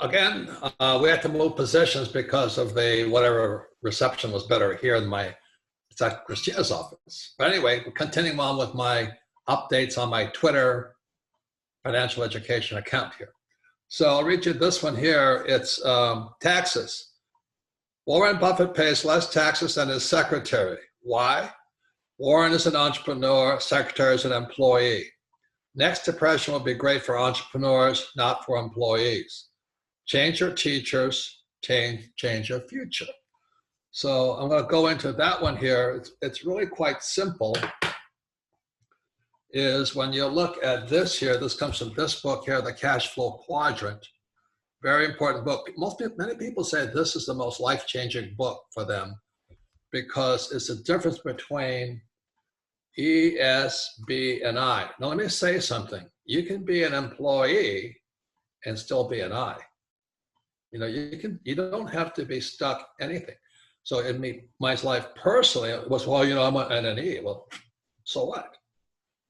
again, we had to move positions because of the whatever reception was better here in my, it's at Christina's office. But anyway, continuing on with my updates on my Twitter financial education account here. So I'll read you this one here. It's taxes. Warren Buffett pays less taxes than his secretary. Why? Warren is an entrepreneur, secretary is an employee. Next depression will be great for entrepreneurs, not for employees. Change your teachers, change your future. So I'm going to go into that one here. It's really quite simple. Is when you look at this here, this comes from this book here, the CASHFLOW Quadrant. Very important book. Many people say this is the most life-changing book for them because it's the difference between E, S, B, and I. Now let me say something. You can be an employee and still be an I. You know, you don't have to be stuck anything. So in my life personally, it was, well, you know, I'm an E. Well, so what?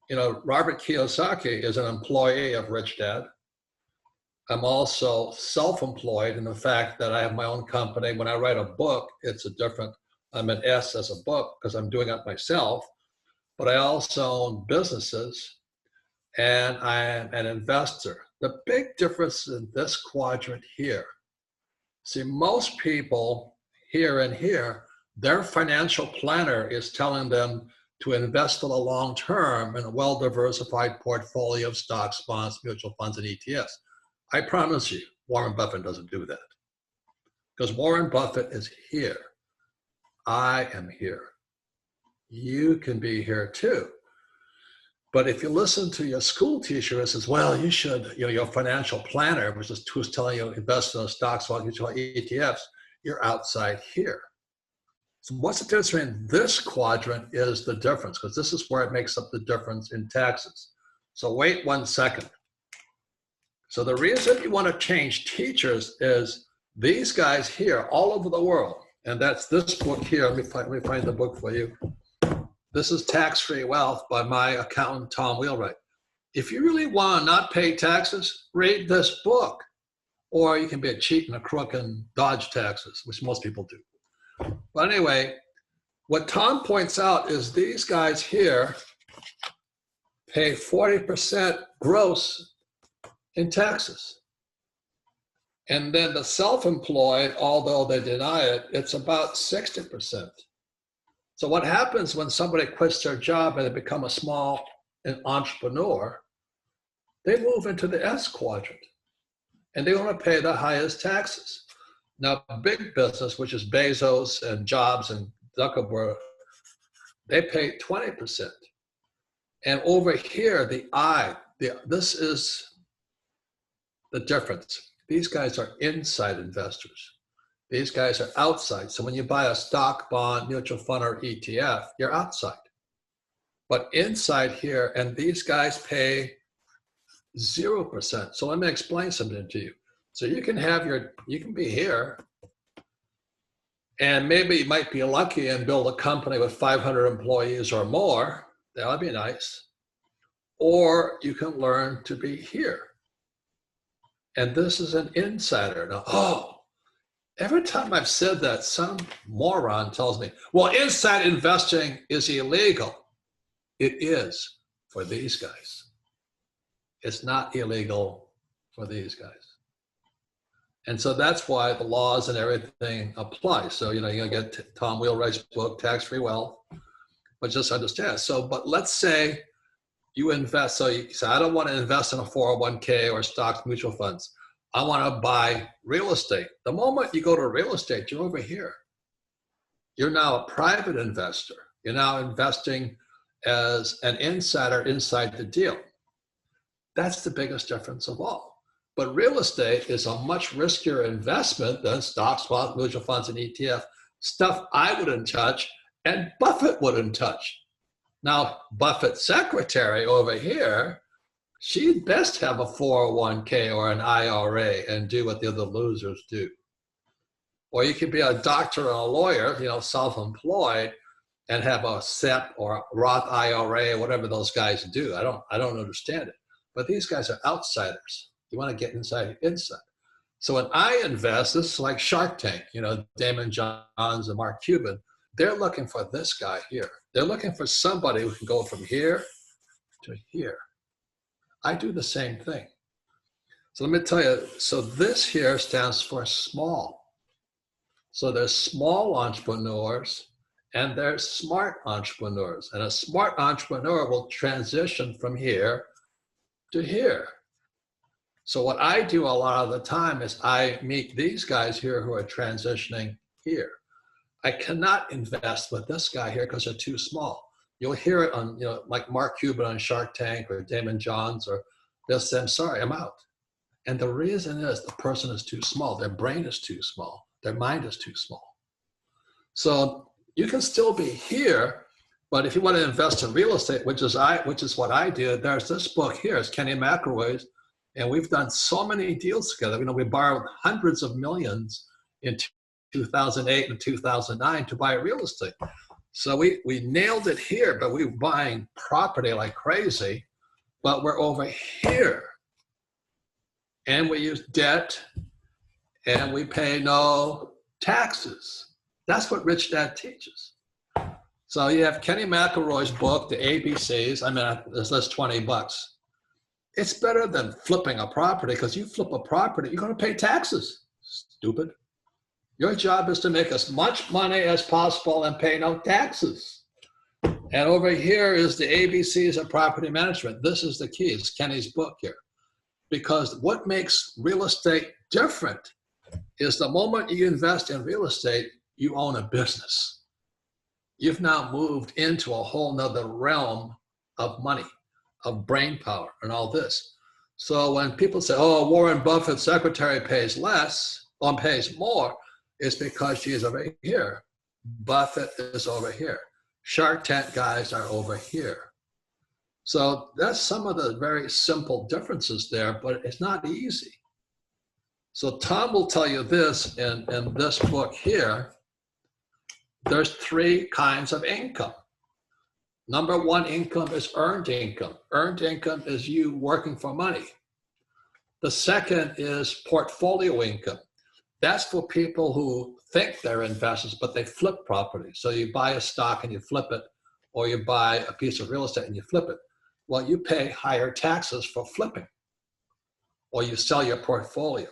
You know, Robert Kiyosaki is an employee of Rich Dad. I'm also self-employed in the fact that I have my own company. When I write a book, it's a different, I'm an S as a book because I'm doing it myself, but I also own businesses and I am an investor. The big difference in this quadrant here, see, most people here and here, their financial planner is telling them to invest for the long term in a well-diversified portfolio of stocks, bonds, mutual funds, and ETFs. I promise you, Warren Buffett doesn't do that. Because Warren Buffett is here. I am here. You can be here too. But if you listen to your school teacher, it says, well, you should, you know, your financial planner, which is who's telling you invest in stocks, bonds, mutual funds, ETFs, you're outside here. So what's the difference between this quadrant is the difference, because this is where it makes up the difference in taxes. So wait 1 second. So the reason you want to change teachers is these guys here all over the world, and that's this book here. Let me find the book for you. This is Tax-Free Wealth by my accountant, Tom Wheelwright. If you really want to not pay taxes, read this book. Or you can be a cheat and a crook and dodge taxes, which most people do. But anyway, what Tom points out is these guys here pay 40% gross in taxes. And then the self-employed, although they deny it, it's about 60%. So what happens when somebody quits their job and they become a small entrepreneur, they move into the S quadrant and they want to pay the highest taxes. Now, big business, which is Bezos and Jobs and Zuckerberg, they pay 20%. And over here, this is the difference. These guys are inside investors. These guys are outside. So when you buy a stock, bond, mutual fund, or ETF, you're outside. But inside here, and these guys pay 0%. So let me explain something to you. So you can be here, and maybe you might be lucky and build a company with 500 employees or more. That would be nice. Or you can learn to be here. And this is an insider. Now, every time I've said that, some moron tells me, well, inside investing is illegal. It is for these guys. It's not illegal for these guys. And so that's why the laws and everything apply. So, you know, you're going to get Tom Wheelwright's book, Tax-Free Wealth, but just understand. So, but let's say you invest. So you say, I don't want to invest in a 401k or stocks, mutual funds. I want to buy real estate. The moment you go to real estate, you're over here. You're now a private investor. You're now investing as an insider inside the deal. That's the biggest difference of all. But real estate is a much riskier investment than stocks, bonds, mutual funds, and ETF, stuff I wouldn't touch and Buffett wouldn't touch. Now, Buffett's secretary over here, she'd best have a 401k or an IRA and do what the other losers do. Or you could be a doctor or a lawyer, you know, self-employed, and have a SEP or a Roth IRA or whatever those guys do. I don't understand it. But these guys are outsiders. You want to get inside. So when I invest, this is like Shark Tank, you know, Damon Johns and Mark Cuban, they're looking for this guy here. They're looking for somebody who can go from here to here. I do the same thing. So let me tell you, so this here stands for small. So there's small entrepreneurs and there's smart entrepreneurs. And a smart entrepreneur will transition from here to here. So what I do a lot of the time is I meet these guys here who are transitioning here. I cannot invest with this guy here because they're too small. You'll hear it on, you know, like Mark Cuban on Shark Tank or Damon Johns, or they'll say, I'm sorry, I'm out. And the reason is the person is too small. Their brain is too small. Their mind is too small. So you can still be here, but if you want to invest in real estate, which is what I did, there's this book here. It's Kenny McElroy's. And we've done so many deals together. You know, we borrowed hundreds of millions in 2008 and 2009 to buy real estate. So we nailed it here, but we were buying property like crazy, but we're over here. And we use debt and we pay no taxes. That's what Rich Dad teaches. So you have Kenny McElroy's book, The ABCs. I mean, that's 20 bucks. It's better than flipping a property, because you flip a property, you're going to pay taxes. Stupid. Your job is to make as much money as possible and pay no taxes. And over here is the ABCs of property management. This is the key. It's Kenny's book here. Because what makes real estate different is the moment you invest in real estate, you own a business. You've now moved into a whole nother realm of money, of brain power and all this. So when people say, oh, Warren Buffett's secretary pays less or pays more, it's because she's over here. Buffett is over here. Shark Tank guys are over here. So that's some of the very simple differences there, but it's not easy. So Tom will tell you this in this book here. There's 3 kinds of income. Number 1 income is earned income. Earned income is you working for money. The second is portfolio income. That's for people who think they're investors, but they flip property. So you buy a stock and you flip it, or you buy a piece of real estate and you flip it. Well, you pay higher taxes for flipping, or you sell your portfolio.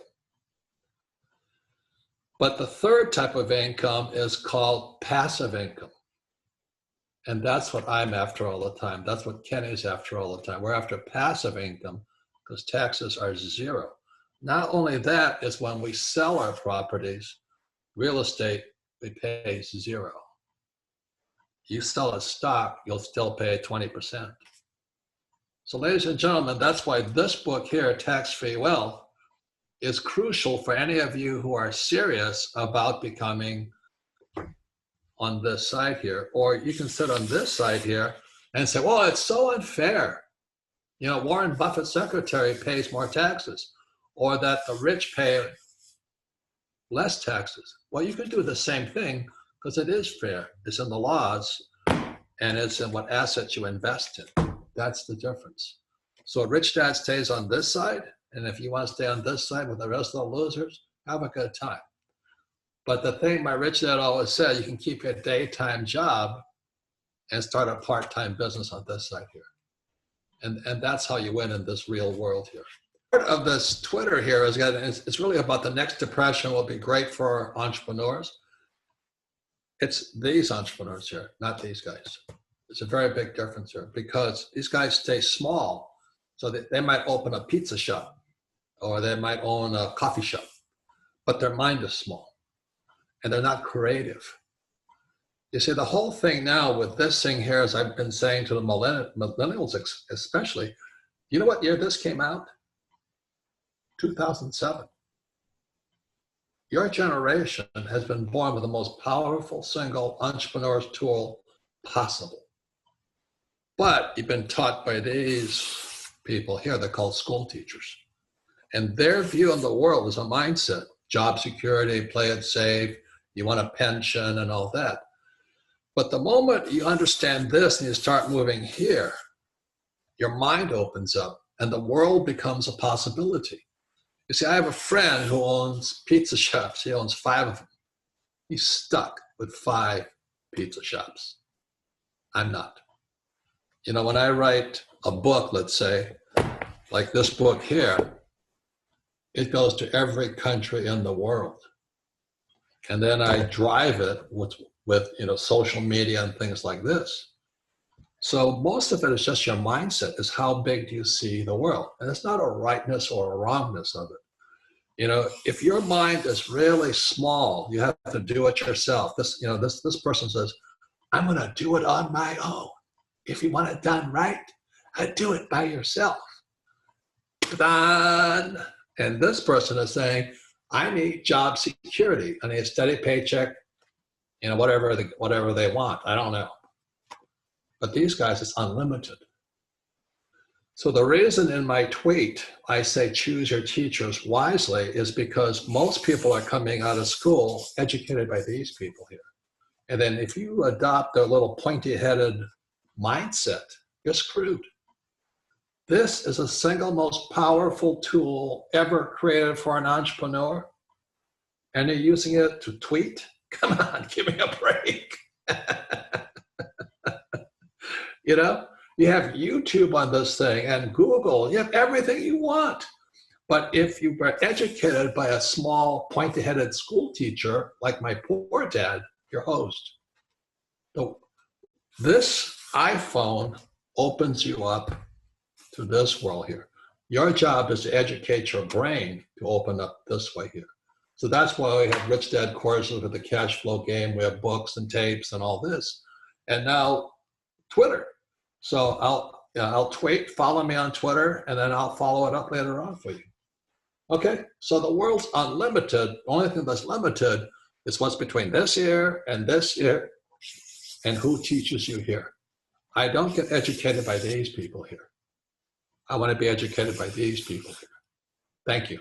But the third type of income is called passive income. And that's what I'm after all the time. That's what Kenny's after all the time. We're after passive income because taxes are 0. Not only that is when we sell our properties, real estate, we pay 0. You sell a stock, you'll still pay 20%. So ladies and gentlemen, that's why this book here, Tax-Free Wealth, is crucial for any of you who are serious about becoming on this side here. Or you can sit on this side here and say, well, it's so unfair. You know, Warren Buffett's secretary pays more taxes, or that the rich pay less taxes. Well, you can do the same thing because it is fair. It's in the laws and it's in what assets you invest in. That's the difference. So Rich Dad stays on this side, and if you want to stay on this side with the rest of the losers, have a good time. But the thing my Rich Dad always said, you can keep your daytime job and start a part-time business on this side here. And that's how you win in this real world here. Part of this Twitter here is it's really about the next depression will be great for entrepreneurs. It's these entrepreneurs here, not these guys. It's a very big difference here because these guys stay small. So they might open a pizza shop or they might own a coffee shop, but their mind is small and they're not creative. You see, the whole thing now with this thing here, as I've been saying to the millennials especially, you know what year this came out? 2007. Your generation has been born with the most powerful single entrepreneur's tool possible. But you've been taught by these people here, they're called school teachers. And their view on the world is a mindset, job security, play it safe, you want a pension and all that. But the moment you understand this and you start moving here, your mind opens up and the world becomes a possibility. You see, I have a friend who owns pizza shops. He owns 5 of them. He's stuck with 5 pizza shops. I'm not. You know, when I write a book, let's say, like this book here, it goes to every country in the world. And then I drive it with you know, social media and things like this. So most of it is just your mindset, is how big do you see the world? And it's not a rightness or a wrongness of it. You know, if your mind is really small, you have to do it yourself. This, you know, this person says, I'm going to do it on my own. If you want it done right, do it by yourself. Done. And this person is saying, I need job security. I need a steady paycheck, you know, whatever they want. I don't know. But these guys, it's unlimited. So the reason in my tweet I say choose your teachers wisely is because most people are coming out of school educated by these people here. And then if you adopt their little pointy-headed mindset, you're screwed. This is the single most powerful tool ever created for an entrepreneur. And they're using it to tweet? Come on, give me a break. You know? You have YouTube on this thing and Google. You have everything you want. But if you were educated by a small, pointy-headed school teacher, like my poor dad, you're hosed. So this iPhone opens you up to this world here. Your job is to educate your brain to open up this way here. So that's why we have Rich Dad courses with the cash flow game. We have books and tapes and all this. And now Twitter. So I'll tweet, follow me on Twitter, and then I'll follow it up later on for you. Okay, so the world's unlimited. The only thing that's limited is what's between this year, and who teaches you here. I don't get educated by these people here. I want to be educated by these people here. Thank you.